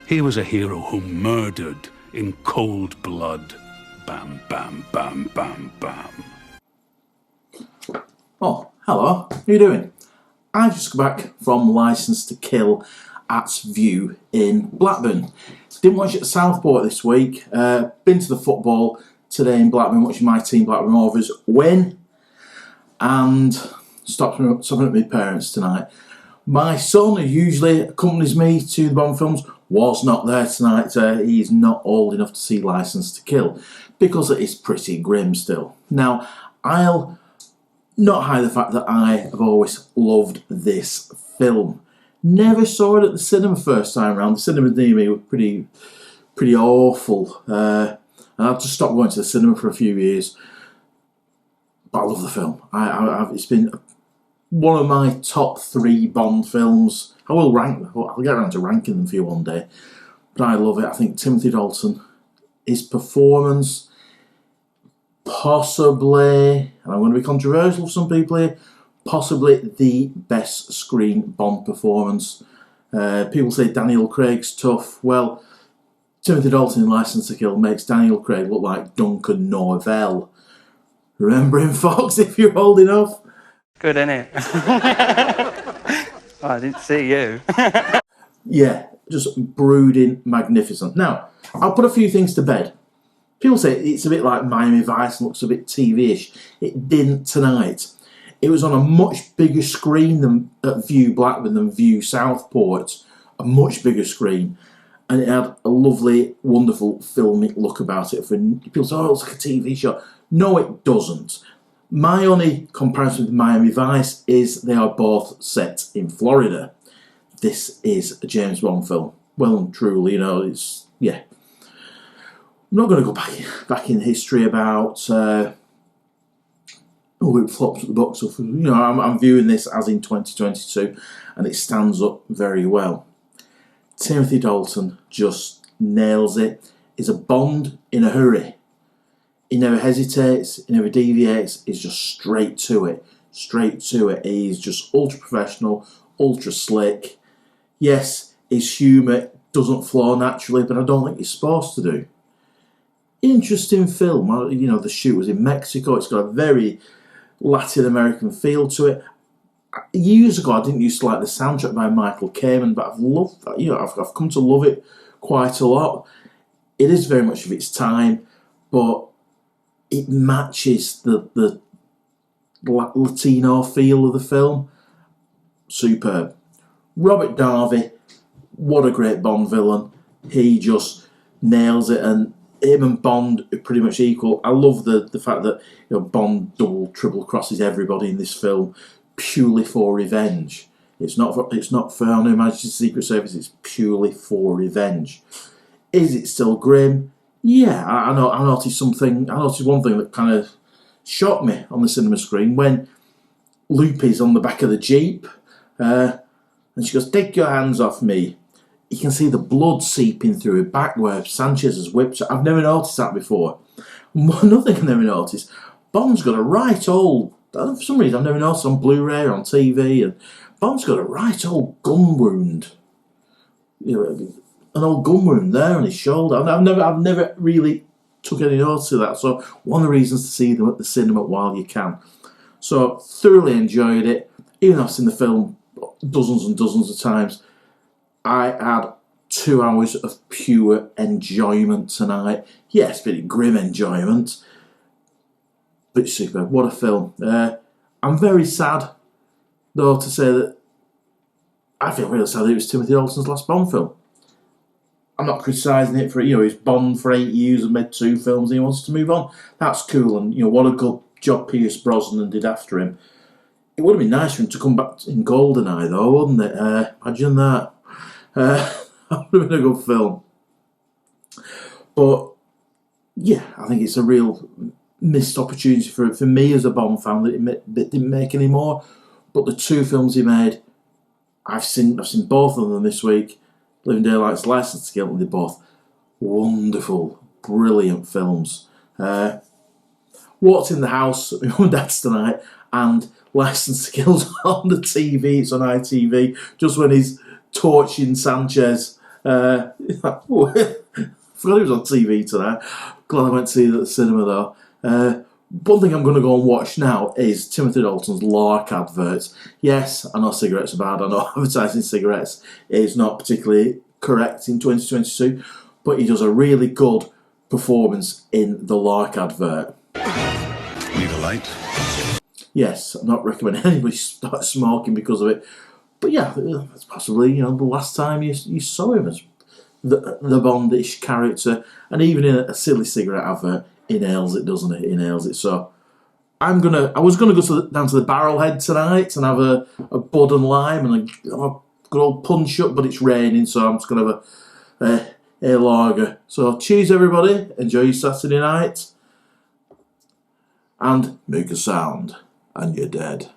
He was a hero who murdered in cold blood. Bam, bam, bam, bam, bam. Oh, hello. How you doing? I've just got back from Licence to Kill at View in Blackburn. Didn't watch it at Southport this week. Been to the football today in Blackburn, watching my team Blackburn Rovers win. And stopping at my parents tonight. My son, who usually accompanies me to the Bond films, was not there tonight. He's not old enough to see Licence to Kill because it is pretty grim still. Now, I'll not hide the fact that I have always loved this film. Never saw it at the cinema first time around. The cinemas near me were pretty awful. And I've just stopped going to the cinema for a few years. But I love the film. It's been one of my top 3 Bond films. I'll get around to ranking them for you one day. But I love it. I think Timothy Dalton, his performance, possibly, and I'm going to be controversial for some people here, possibly the best screen Bond performance. People say Daniel Craig's tough. Well, Timothy Dalton in Licence to Kill makes Daniel Craig look like Duncan Norvell. Remember him, folks, if you're old enough? Good, innit? Oh, I didn't see you. Yeah, just brooding magnificent. Now, I'll put a few things to bed. People say it's a bit like Miami Vice and looks a bit TV-ish. It didn't tonight. It was on a much bigger screen than at View Blackburn than View Southport. A much bigger screen. And it had a lovely, wonderful filmic look about it. For people say, oh, it's like a TV show. No, it doesn't. My only comparison with Miami Vice is they are both set in Florida. This is a James Bond film. Well and truly, it's, yeah. I'm not going to go back in history about it flops at the box office. I'm viewing this as in 2022 and it stands up very well. Timothy Dalton just nails it. He's a Bond in a hurry. He never hesitates, he never deviates, he's just straight to it. He's just ultra professional, ultra slick. Yes, his humour doesn't flow naturally, but I don't think it's supposed to do. Interesting film. The shoot was in Mexico. It's got a very Latin American feel to it. Years ago, I didn't used to like the soundtrack by Michael Kamen, but I've loved that. I've come to love it quite a lot. It is very much of its time, but it matches the Latino feel of the film. Superb. Robert Davi, what a great Bond villain. He just nails it, and him and Bond are pretty much equal. I love the fact that Bond double, triple crosses everybody in this film purely for revenge. It's not for Her Majesty's Secret Service. It's purely for revenge. Is it still grim? Yeah, I noticed one thing that kind of shocked me on the cinema screen when Loopy's on the back of the Jeep, and she goes, "Take your hands off me." You can see the blood seeping through her back where Sanchez has whipped her. I've never noticed that before. Another thing I've never noticed, Bond's got a right old, for some reason I've never noticed on Blu-ray or on TV, and Bond's got a right old gun wound. An old gun wound there on his shoulder. I've never really took any notice of that. So one of the reasons to see them at the cinema while you can. So thoroughly enjoyed it. Even though I've seen the film dozens and dozens of times, I had 2 hours of pure enjoyment tonight. Yes, pretty grim enjoyment, but superb. What a film. I'm very sad, though, to say that I feel really sad that it was Timothy Dalton's last Bond film. I'm not criticising it for, he's Bond for 8 years and made 2 films and he wants to move on. That's cool, and what a good job Pierce Brosnan did after him. It would have been nice for him to come back in GoldenEye, though, wouldn't it? Imagine that. That would have been a good film. But, yeah, I think it's a real missed opportunity for me as a Bond fan that it didn't make any more. But the 2 films he made, I've seen both of them this week. Living Daylights, Licence to Kill, and they're both wonderful, brilliant films. Walked in the house at my mum and dad's tonight, and Licence to Kill's on the TV. It's on ITV. Just when he's torching Sanchez, Forgot he was on TV tonight. Glad I went to see it at the cinema though. One thing I'm going to go and watch now is Timothy Dalton's Lark adverts. Yes, I know cigarettes are bad. I know advertising cigarettes is not particularly correct in 2022, but he does a really good performance in the Lark advert. Need a light? Yes, I'm not recommending anybody start smoking because of it. But yeah, that's possibly the last time you saw him as the Bondish character, and even in a silly cigarette advert, he nails it, doesn't it? He nails it. So I was gonna go down to the Barrelhead tonight and have a Bud and Lime and have a good old punch up, but it's raining, so I'm just gonna have a lager. So cheers, everybody. Enjoy your Saturday night, and make a sound, and you're dead.